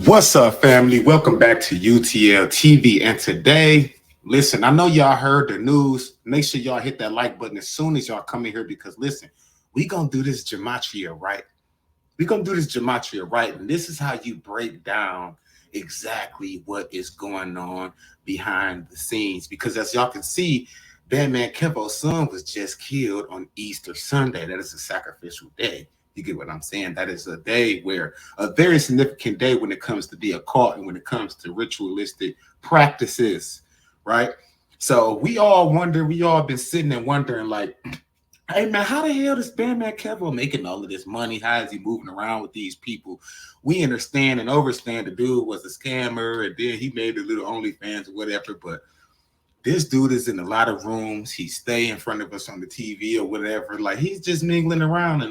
What's up, family? Welcome back to UTL TV. And today, listen, I know y'all heard the news. Make sure y'all hit that like button as soon as y'all come in here because, listen, we going to do this Gematria right. We're going to do this Gematria right. And this is how you break down exactly what is going on behind the scenes. Because as y'all can see, Bandman Kevo's son was just killed on Easter Sunday. That is a sacrificial day. You get what I'm saying? That is a day where a very significant day when it comes to the occult and when it comes to ritualistic practices, right? So we all wonder, we all been sitting and wondering, like, hey man, how the hell is Bandman Kevo making all of this money? How is he moving around with these people? We understand and overstand the dude was a scammer, and then he made a little OnlyFans or whatever, but this dude is in a lot of rooms. He stay in front of us on the TV or whatever. Like he's just mingling around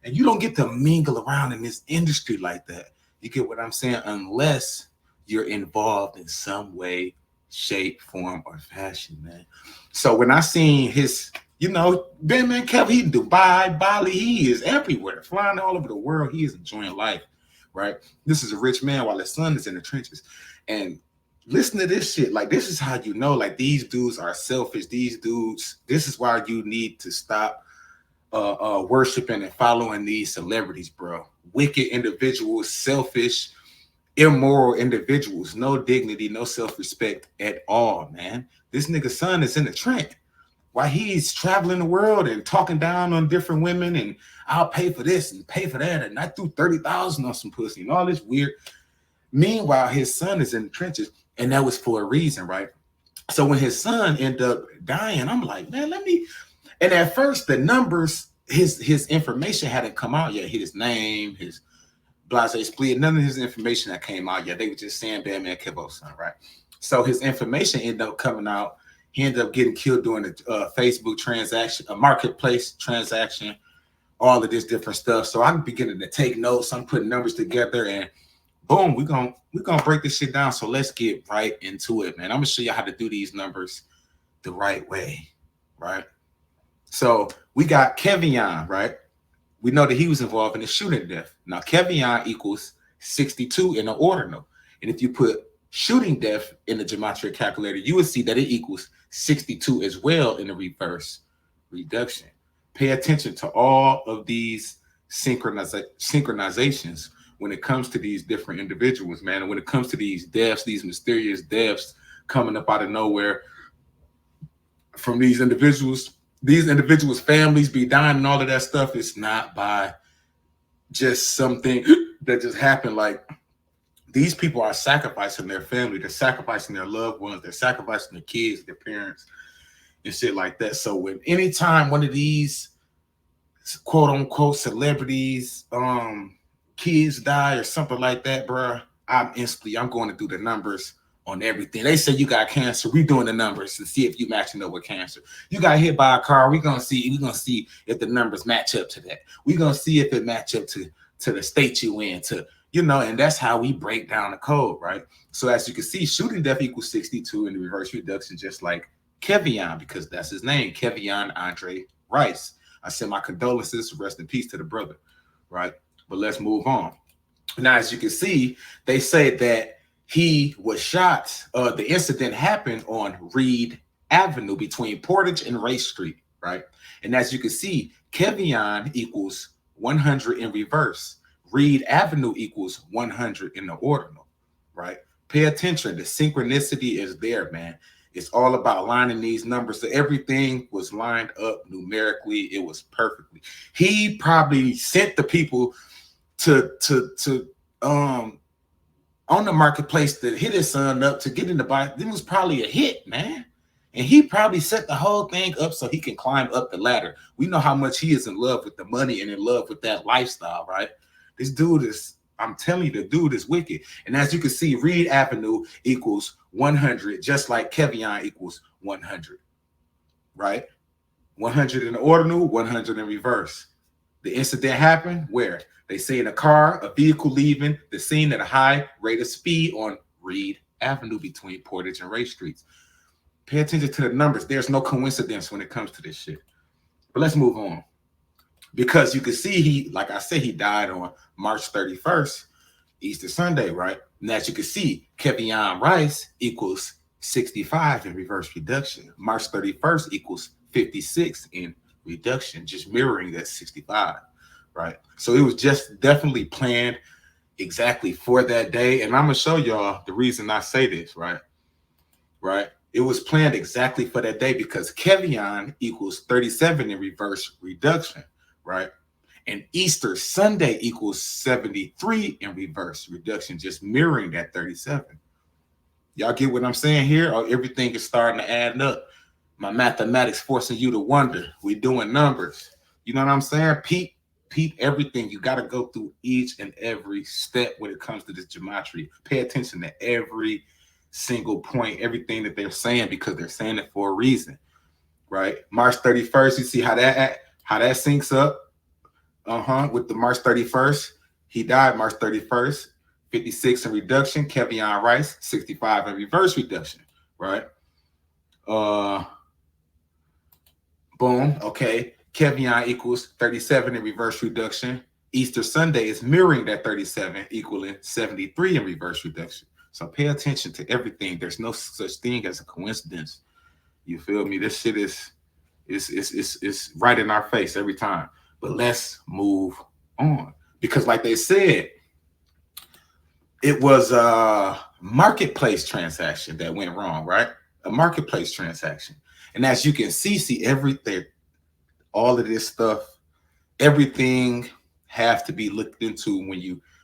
and you don't get to mingle around in this industry like that. You get what I'm saying? Unless you're involved in some way, shape, form, or fashion, man. So when I seen his, Bandman Kevo, he in Dubai, Bali, he is everywhere, flying all over the world. He is enjoying life, right? This is a rich man while his son is in the trenches. And listen to this shit. Like, this is how you know, like, these dudes are selfish. These dudes, this is why you need to stop worshiping and following these celebrities, bro. Wicked individuals, selfish, immoral individuals, no dignity, no self-respect at all, man. This nigga's son is in the trench while he's traveling the world and talking down on different women and I'll pay for this and pay for that and I threw 30,000 on some pussy and all this weird. Meanwhile, his son is in the trenches, and that was for a reason, right? So when his son ended up dying, I'm like, man, and at first the numbers, his information hadn't come out yet. His name, his blase split, none of his information that came out yet. They were just saying Bandman Kevo's son, right? So his information ended up coming out. He ended up getting killed during a Facebook transaction, a marketplace transaction, all of this different stuff. So I'm beginning to take notes. I'm putting numbers together and boom, we're gonna break this shit down. So let's get right into it, man. I'm gonna show you how to do these numbers the right way, right? So we got Kevion, right? We know that he was involved in the shooting death. Now Kevion equals 62 in the ordinal. And if you put shooting death in the Gematria calculator, you would see that it equals 62 as well in the reverse reduction. Pay attention to all of these synchronizations when it comes to these different individuals, man. And when it comes to these deaths, these mysterious deaths coming up out of nowhere from these individuals families be dying and all of that stuff, it's not by just something that just happened. Like, these people are sacrificing their family, they're sacrificing their loved ones, they're sacrificing their kids, their parents, and shit like that. So when anytime one of these quote unquote celebrities, kids die or something like that, bro, I'm going to do the numbers on everything. They say you got cancer, we doing the numbers to see if you matching up with cancer. You got hit by a car, we're gonna see if the numbers match up to that. We're gonna see if it match up to the state you in, to and that's how we break down the code, right? So as you can see, shooting death equals 62 in the reverse reduction, just like Kevion, because that's his name, Kevion Andre Rice. I send my condolences, rest in peace to the brother, right? But let's move on. Now, as you can see, they say that he was shot. The incident happened on Reed Avenue between Portage and Race Street, right? And as you can see, Kevion equals 100 in reverse. Reed Avenue equals 100 in the ordinal, right? Pay attention. The synchronicity is there, man. It's all about lining these numbers. So everything was lined up numerically. It was perfectly. He probably sent the people to on the marketplace to hit his son up to get in the bike. It was probably a hit, man. And he probably set the whole thing up so he can climb up the ladder. We know how much he is in love with the money and in love with that lifestyle, right? This dude is, I'm telling you, the dude is wicked. And as you can see, Reed Avenue equals 100, just like Kevion equals 100, right? 100 in the ordinal, 100 in reverse. The incident happened where? They say in a car, a vehicle leaving the scene at a high rate of speed on Reed Avenue between Portage and Race Streets. Pay attention to the numbers. There's no coincidence when it comes to this shit. But let's move on. Because you can see like I said, he died on March 31st. Easter Sunday, right? And as you can see, Kevion Rice equals 65 in reverse reduction. March 31st equals 56 in reduction, just mirroring that 65, right? So it was just definitely planned exactly for that day. And I'm gonna show y'all the reason I say this, right? Right? It was planned exactly for that day because Kevion equals 37 in reverse reduction, right? And Easter Sunday equals 73 in reverse reduction, just mirroring that 37. Y'all get what I'm saying here? Or everything is starting to add up. My mathematics forcing you to wonder. We doing numbers. You know what I'm saying? Peep everything. You got to go through each and every step when it comes to this gematria. Pay attention to every single point, everything that they're saying, because they're saying it for a reason, right? March 31st, you see how that syncs up. With the March 31st. He died March 31st. 56 in reduction. Kevion Rice, 65 in reverse reduction, right? Boom. Okay. Kevion equals 37 in reverse reduction. Easter Sunday is mirroring that 37, equaling 73 in reverse reduction. So pay attention to everything. There's no such thing as a coincidence. You feel me? This shit is right in our face every time. But let's move on. Because like they said, it was a marketplace transaction that went wrong, right? A marketplace transaction. And as you can see everything, all of this stuff, everything have to be looked into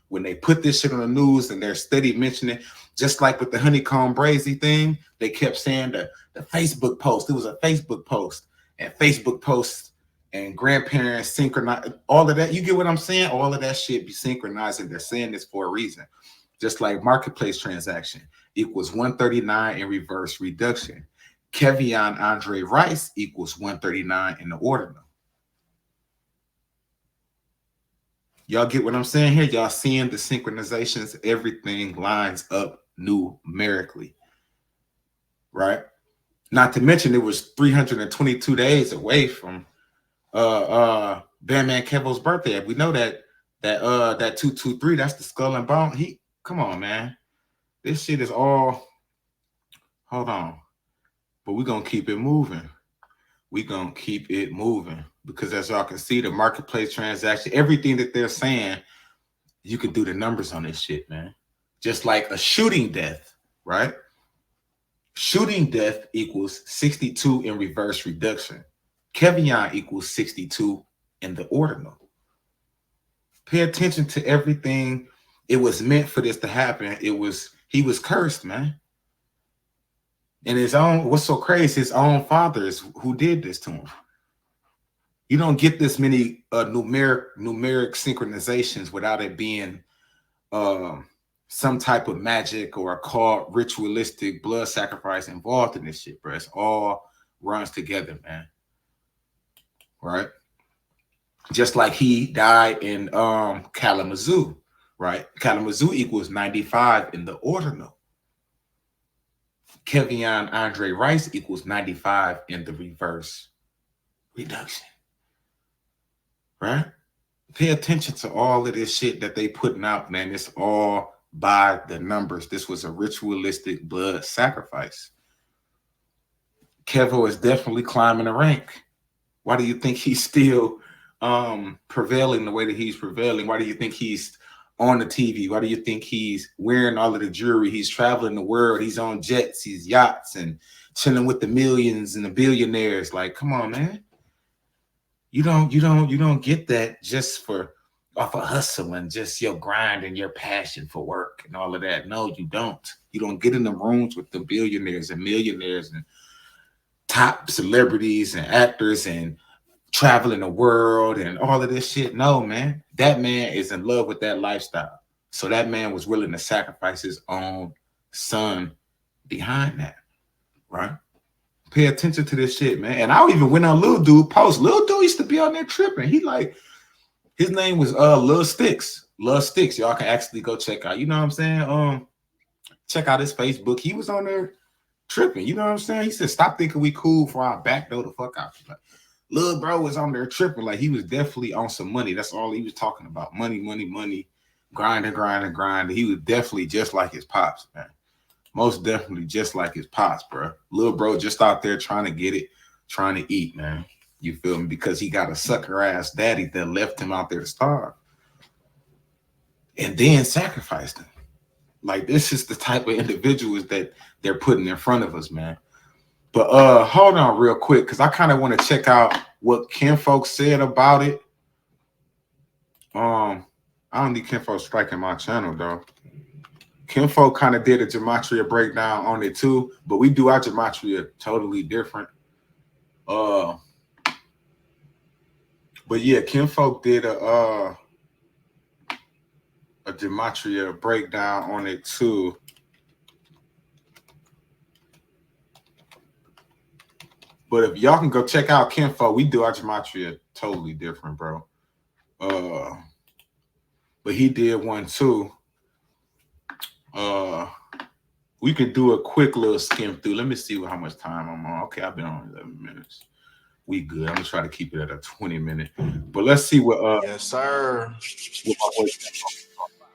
when they put this shit on the news and they're steady mentioning, just like with the honeycomb brazy thing, they kept saying the Facebook post. It was a Facebook post, and Facebook posts and grandparents synchronize all of that. You get what I'm saying? All of that shit be synchronizing. They're saying this for a reason. Just like marketplace transaction equals 139 in reverse reduction. Kevion Andre Rice equals 139 in the ordinal. Y'all get what I'm saying here? Y'all seeing the synchronizations? Everything lines up numerically, right? Not to mention it was 322 days away from Bandman Kevo's birthday. We know that 223, that's the skull and bone. Come on, man. This shit is all, hold on. But we're gonna keep it moving. We're gonna keep it moving. Because as y'all can see, the marketplace transaction, everything that they're saying, you can do the numbers on this shit, man. Just like a shooting death, right? Shooting death equals 62 in reverse reduction. Kevion equals 62 in the ordinal. Pay attention to everything. It was meant for this to happen. He was cursed, man. And what's so crazy, his own father is who did this to him. You don't get this many numeric synchronizations without it being some type of magic or a called ritualistic blood sacrifice involved in this shit, bro. It's all runs together, man. Right? Just like he died in Kalamazoo, right? Kalamazoo equals 95 in the ordinal. Kevion Andre Rice equals 95 in the reverse reduction. Right? Pay attention to all of this shit that they putting out, man. It's all by the numbers. This was a ritualistic blood sacrifice. Kevo is definitely climbing the rank. Why do you think he's still prevailing the way that he's prevailing? Why do you think he's on the TV? Why do you think he's wearing all of the jewelry? He's traveling the world. He's on jets, he's yachts, and chilling with the millions and the billionaires. Like, come on, man. You don't get that just off of hustle and just your grind and your passion for work and all of that. No, you don't. You don't get in the rooms with the billionaires and millionaires and top celebrities and actors and traveling the world and all of this shit. No, man. That man is in love with that lifestyle. So that man was willing to sacrifice his own son behind that, right? Pay attention to this shit, man. And I even went on Lil Dude post. Lil Dude used to be on there tripping. His name was Lil Sticks. Lil Sticks. Y'all can actually go check out. You know what I'm saying? Check out his Facebook. He was on there tripping. You know what I'm saying? He said, "Stop thinking we cool for our backdoor the fuck out." Like, Lil bro was on there tripping. Like, he was definitely on some money. That's all he was talking about. Money, money, money, grinding. He was definitely just like his pops, man. Most definitely just like his pops, bro. Little bro just out there trying to get it, trying to eat, man. You feel me? Because he got a sucker ass daddy that left him out there to starve and then sacrificed him. Like, this is the type of individuals that they're putting in front of us, man. But hold on real quick, because I kind of want to check out what Kinfolk said about it. I don't need Kinfolk striking my channel, though. Kinfolk kind of did a Gematria breakdown on it too, but we do our Gematria totally different. But yeah, Kinfolk did a Gematria breakdown on it too. But if y'all can go check out Kinfolk, we do our Gematria totally different, bro. But he did one too. We could do a quick little skim through. Let me see how much time I'm on. Okay, I've been on 11 minutes. We good. I'm gonna try to keep it at a 20-minute. But let's see what yes, sir.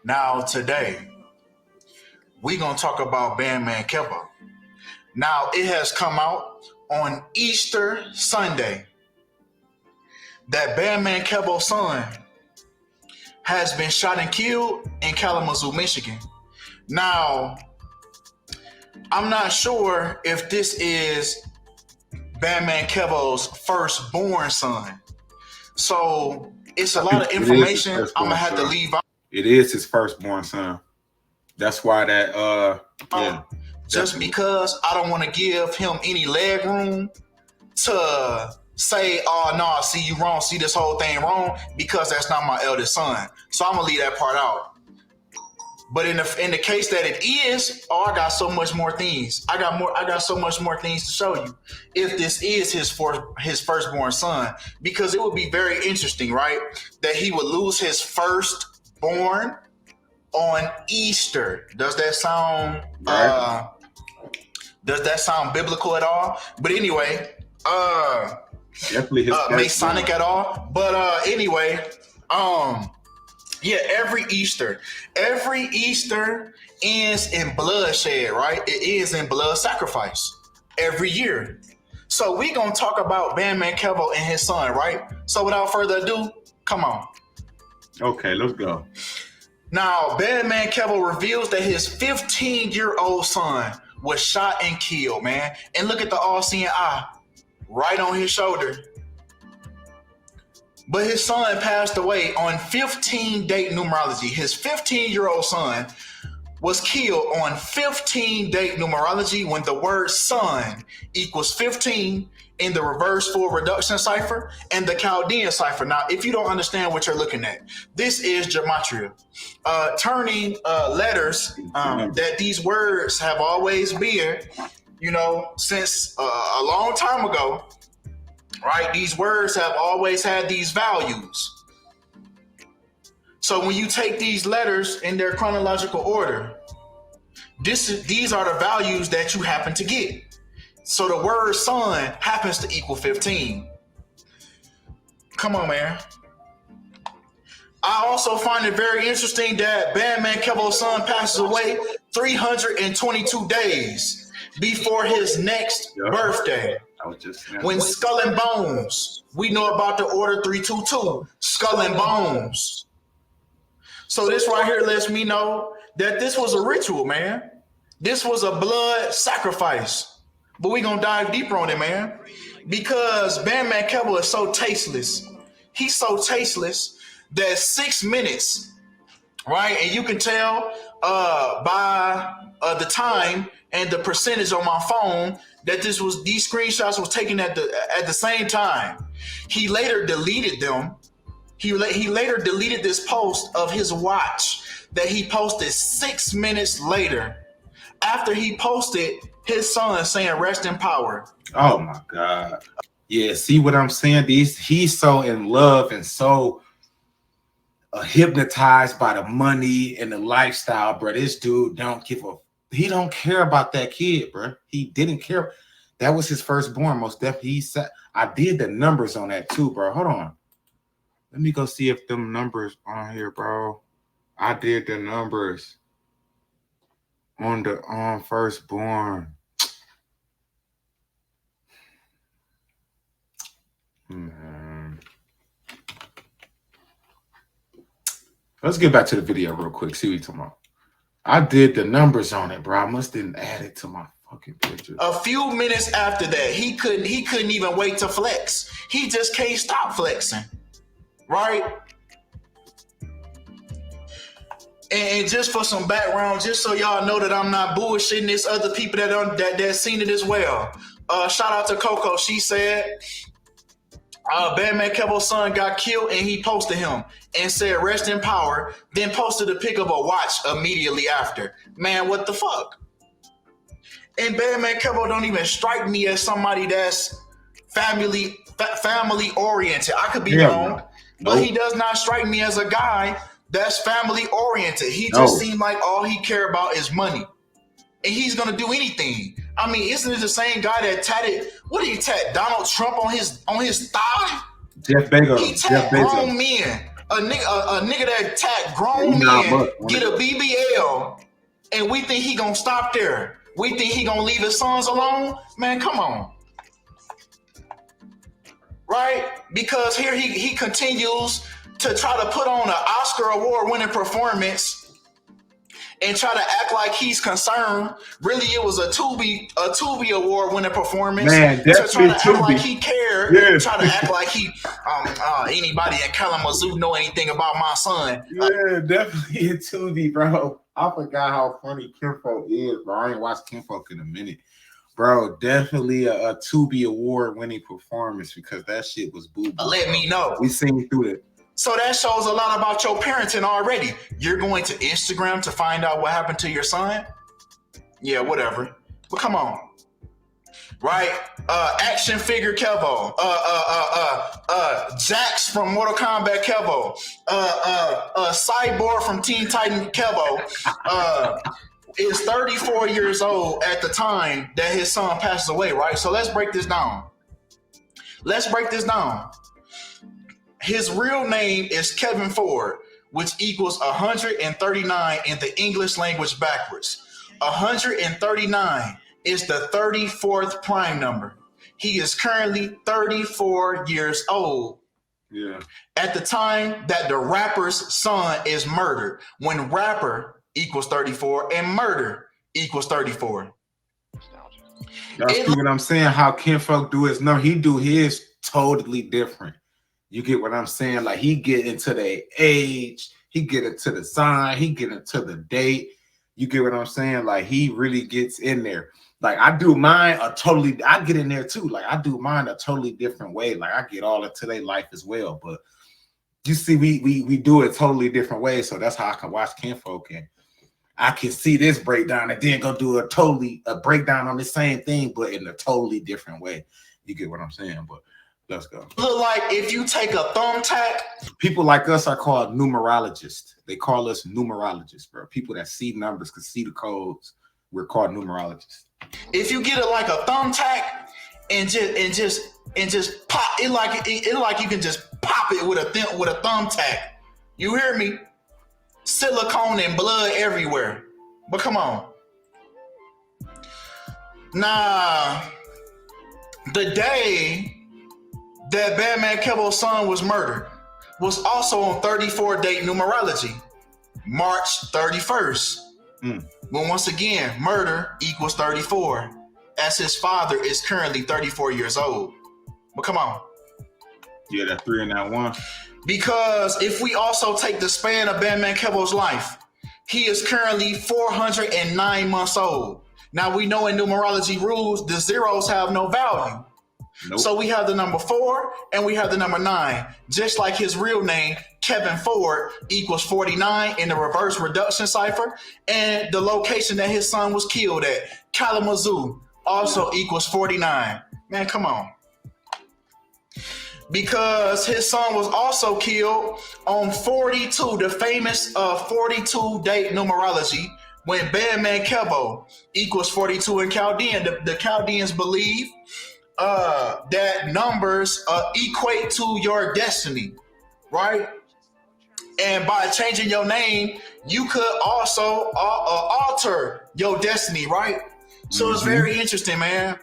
Now today, we gonna talk about Bandman Kevo. Now it has come out on Easter Sunday that Bandman Kevo's son has been shot and killed in Kalamazoo, Michigan. Now, I'm not sure if this is Bandman Kevo's firstborn son. So it's a lot of information I'm gonna have to leave out. It is his firstborn son. That's why that yeah. Just because I don't want to give him any leg room to say, oh no, see you wrong, see this whole thing wrong, because that's not my eldest son. So I'm gonna leave that part out. But in the case that it is, oh, I got so much more things. I got so much more things to show you. If this is his firstborn son, because it would be very interesting, right? That he would lose his firstborn on Easter. Does that sound biblical at all? But anyway, definitely his Masonic at all. But anyway, yeah, every Easter ends in bloodshed, right? It ends in blood sacrifice every year. So we gonna talk about Bandman Kevo and his son, right? So without further ado, come on. Okay, let's go. Now, Bandman Kevo reveals that his 15-year-old son was shot and killed, man. And look at the all-seeing eye right on his shoulder. But his son passed away on 15-date numerology. His 15-year-old son was killed on 15-date numerology when the word son equals 15 in the reverse full reduction cipher and the Chaldean cipher. Now, if you don't understand what you're looking at, this is Gematria. Turning letters that these words have always been, since a long time ago. Right? These words have always had these values. So when you take these letters in their chronological order, these are the values that you happen to get. So the word son happens to equal 15. Come on, man. I also find it very interesting that Bandman Kevo's son passes away 322 days before his next birthday. When Skull and Bones, we know about the order 322, Skull and Bones. So this right here lets me know that this was a ritual, man. This was a blood sacrifice. But we gonna dive deeper on it, man. Because Bandman Kevo is so tasteless. He's so tasteless that 6 minutes, right? And you can tell by the time and the percentage on my phone that these screenshots was taken at the same time. He later deleted them. He later deleted this post of his watch that he posted 6 minutes later after he posted his son saying rest in power. Oh my God. Yeah, see what I'm saying? He's so in love and so hypnotized by the money and the lifestyle, bro. This dude he don't care about that kid, bro. He didn't care. That was his firstborn, most definitely. I did the numbers on that too, bro. Hold on. Let me go see if them numbers on here, bro. I did the numbers on the firstborn. Man. Let's get back to the video real quick. See what you're talking about. I did the numbers on it, bro. I must didn't add it to my fucking picture. A few minutes after that, he couldn't even wait to flex. He just can't stop flexing, right? And just for some background, just so y'all know that I'm not bullshitting, there's other people that seen it as well. Shout out to Coco. She said Bandman Kevo's son got killed, and he posted him and said rest in power, then posted a pic of a watch immediately after. Man, what the fuck? And Bandman Kevo don't even strike me as somebody that's family oriented. I could be wrong, but he does not strike me as a guy that's family oriented. He just seemed like all he care about is money, and he's gonna do anything. I mean, isn't it the same guy that tatted? What did he tat? Donald Trump on his thigh? Jeff Bezos. He tat grown men. A nigga that tat grown men get a BBL, and we think he gonna stop there. We think he gonna leave his sons alone? Man, come on. Right? Because here he continues to try to put on an Oscar award-winning performance and try to act like he's concerned. Really, it was a Tubi award-winning performance. Man, to try to Tubi. act like he cared. Yeah. Try to act like he anybody in Kalamazoo know anything about my son. Yeah, definitely a Tubi, bro. I forgot how funny Kinfolk is, bro. I ain't watched Kinfolk in a minute. Bro, definitely a Tubi award-winning performance because that shit was boo-boo. Let me know. We seen through it. So that shows a lot about your parenting already. You're going to Instagram to find out what happened to your son? Yeah, whatever. But come on. Right? Action figure Kevo. Jax from Mortal Kombat Kevo. Cyborg from Teen Titan Kevo. Is 34 years old at the time that his son passes away, right? So let's break this down. His real name is Kevin Ford, which equals 139 in the English language backwards. 139 is the 34th prime number. He is currently 34 years old. Yeah. At the time that the rapper's son is murdered, when rapper equals 34 and murder equals 34. Y'all see what I'm saying? How Kinfolk do his number, he do his totally different. You get what I'm saying? Like he get into the age, he get into the sign, he get into the date. You get what I'm saying? Like he really gets in there. Like I do mine I get in there too. Like I do mine a totally different way. Like I get all into their life as well. But you see, we do it totally different way. So that's how I can watch Kinfolk and I can see this breakdown and then go do a breakdown on the same thing, but in a totally different way. You get what I'm saying? But let's go. Look like if you take a thumbtack. People like us are called numerologists. They call us numerologists, bro. People that see numbers, can see the codes. We're called numerologists. If you get it like a thumbtack and just pop it like you can just pop it with a thumbtack. You hear me? Silicone and blood everywhere. But come on. Nah, the day that Bandman Kevo's son was murdered was also on 34 date numerology, March 31st. When once again, murder equals 34, as his father is currently 34 years old. But come on. Yeah, that 3 and that 1. Because if we also take the span of Bandman Kevo's life, he is currently 409 months old. Now we know in numerology rules, the zeros have no value. Nope. So we have the number 4 and we have the number 9. Just like his real name, Kevin Ford, equals 49 in the reverse reduction cipher. And the location that his son was killed at, Kalamazoo, also equals 49. Man, come on. Because his son was also killed on 42, the famous 42 date numerology, when Bandman Kevo equals 42 in Chaldean. The Chaldeans believe that numbers equate to your destiny, right? And by changing your name, you could also alter your destiny, right? So it's very interesting, man.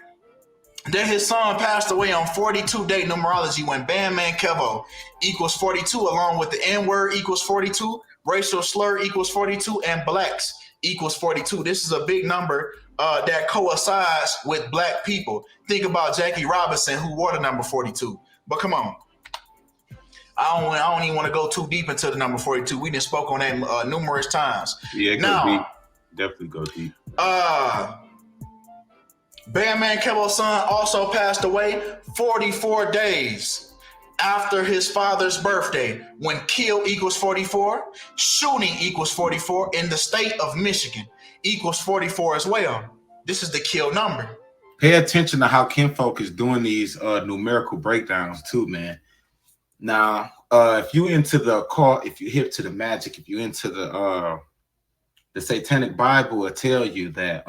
Then his son passed away on 42-day numerology when Bandman Kevo equals 42, along with the N-word equals 42, racial slur equals 42, and blacks equals 42. This is a big number that coincides with black people. Think about Jackie Robinson, who wore the number 42. But come on. I don't even want to go too deep into the number 42. We done spoke on that numerous times. Yeah, now, definitely go deep. Bandman Kevo's son also passed away 44 days after his father's birthday, when kill equals 44, shooting equals 44, in the state of Michigan equals 44 as well. This is the kill number. Pay attention to how kinfolk is doing these numerical breakdowns too, man. Now, if you into the call, if you hip to the magic, if you into the Satanic Bible, will tell you that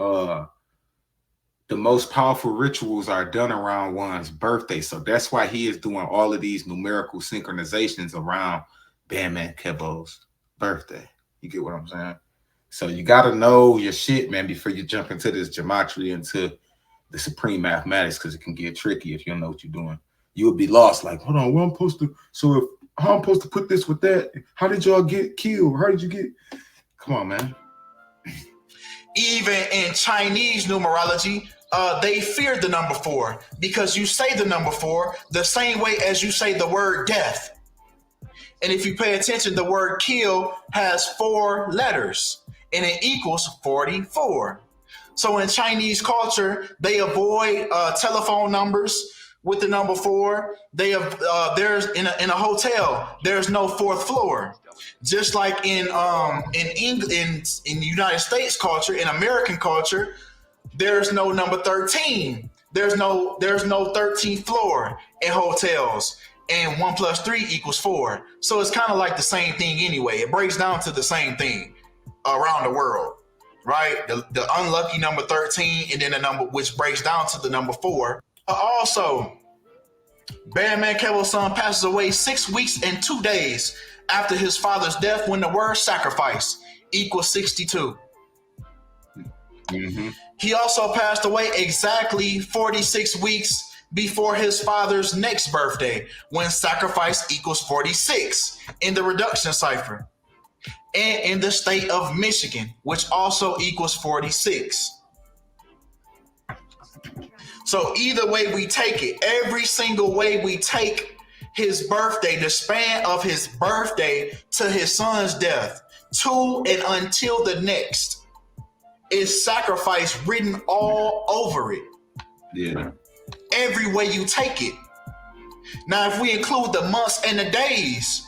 the most powerful rituals are done around one's birthday. So that's why he is doing all of these numerical synchronizations around Bandman Kevo's birthday. You get what I'm saying? So you got to know your shit, man, before you jump into this gematria, into the supreme mathematics, because it can get tricky if you don't know what you're doing. You'll be lost. Like, hold on, what I'm supposed to? So if how I'm supposed to put this with that? How did y'all get killed? How did you get? Come on, man. Even in Chinese numerology, they fear the number 4 because you say the number 4 the same way as you say the word death. And if you pay attention, the word kill has 4 letters and it equals 44. So in Chinese culture, they avoid telephone numbers with the number 4. They have there's in a hotel, there's no 4th floor. Just like in England, in United States culture, in American culture, there's no number 13. There's no 13th floor in hotels, and 1 + 3 = 4. So it's kind of like the same thing anyway. It breaks down to the same thing around the world, right? The unlucky number 13, and then the number which breaks down to the number 4. Also, Bandman Kevo's son passes away 6 weeks and 2 days after his father's death, when the word sacrifice equals 62. He also passed away exactly 46 weeks before his father's next birthday, when sacrifice equals 46 in the reduction cipher, and in the state of Michigan, which also equals 46. So either way we take it, every single way we take his birthday, the span of his birthday to his son's death, to and until the next, is sacrifice written all over it. Yeah. Every way you take it. Now, if we include the months and the days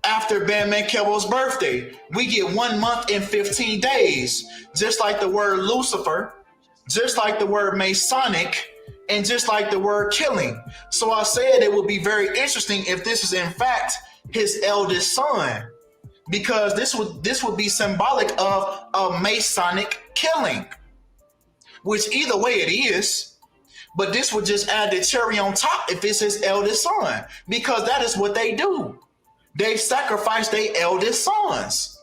after Bandman Kevo's birthday, we get 1 month and 15 days, just like the word Lucifer, just like the word Masonic, and just like the word killing. So I said it would be very interesting if this is in fact his eldest son, because this would be symbolic of a Masonic killing, which either way it is, but this would just add the cherry on top if it's his eldest son, because that is what they do. They sacrifice their eldest sons.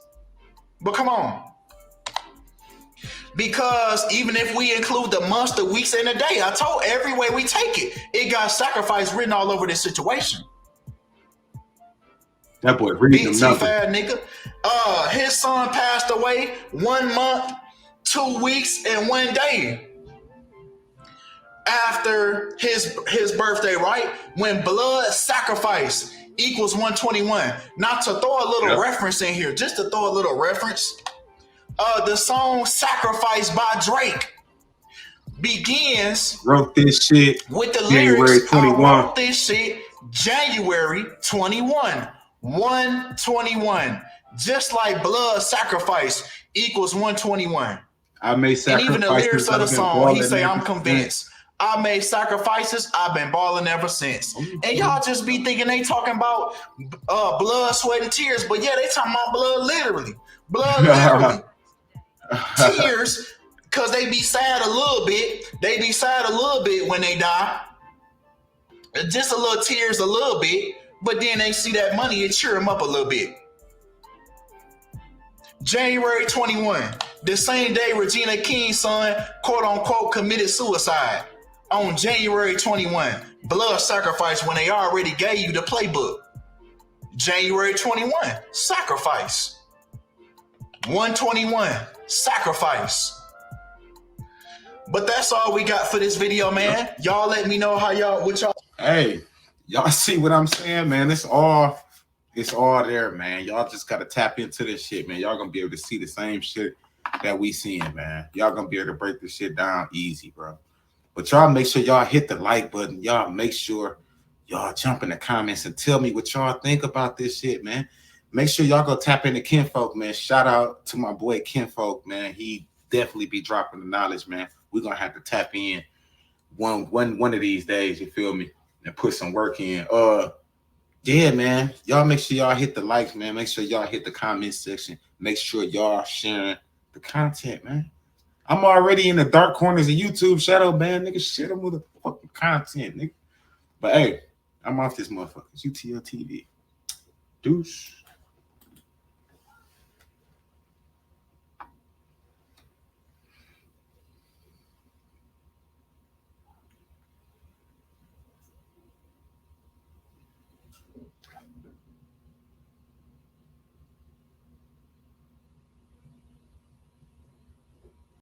But come on. Because even if we include the months, the weeks, and the day, I told every way we take it, it got sacrifice written all over this situation. That boy reading them numbers. Nigga. His son passed away 1 month, 2 weeks, and 1 day after his birthday, right? When blood sacrifice equals 121. Not to throw a little reference in here, just to throw a little reference. The song "Sacrifice" by Drake begins. Wrote this shit with the January lyrics. 21. I wrote this shit January 21, 121. Just like blood sacrifice equals 121. I made sacrifices. And even the lyrics of the song, he say, "I'm convinced. I made sacrifices. I've been balling ever since." And y'all just be thinking they talking about blood, sweat, and tears, but yeah, they talking about blood literally. Blood literally. Tears, because they be sad a little bit. They be sad a little bit when they die. Just a little tears a little bit, but then they see that money, it cheer them up a little bit. January 21, the same day Regina King's son, quote unquote, committed suicide. On January 21, blood sacrifice when they already gave you the playbook. January 21, sacrifice. 121, sacrifice. But that's all we got for this video, man. Y'all let me know how what y'all. Hey, y'all see what I'm saying, man? It's all there, man. Y'all just gotta tap into this shit, man. Y'all gonna be able to see the same shit that we seeing, man. Y'all gonna be able to break this shit down easy, bro. But y'all make sure y'all hit the like button. Y'all make sure y'all jump in the comments and tell me what y'all think about this shit, man. Make sure y'all go tap into Kinfolk, man. Shout out to my boy Kinfolk, man. He definitely be dropping the knowledge, man. We're gonna have to tap in one of these days, you feel me, and put some work in. Yeah, man. Y'all make sure y'all hit the likes, man. Make sure y'all hit the comment section. Make sure y'all sharing the content, man. I'm already in the dark corners of YouTube shadow, man. Nigga, shit, I'm with the fucking content, nigga. But hey, I'm off this motherfucker. UTL TV. Deuce.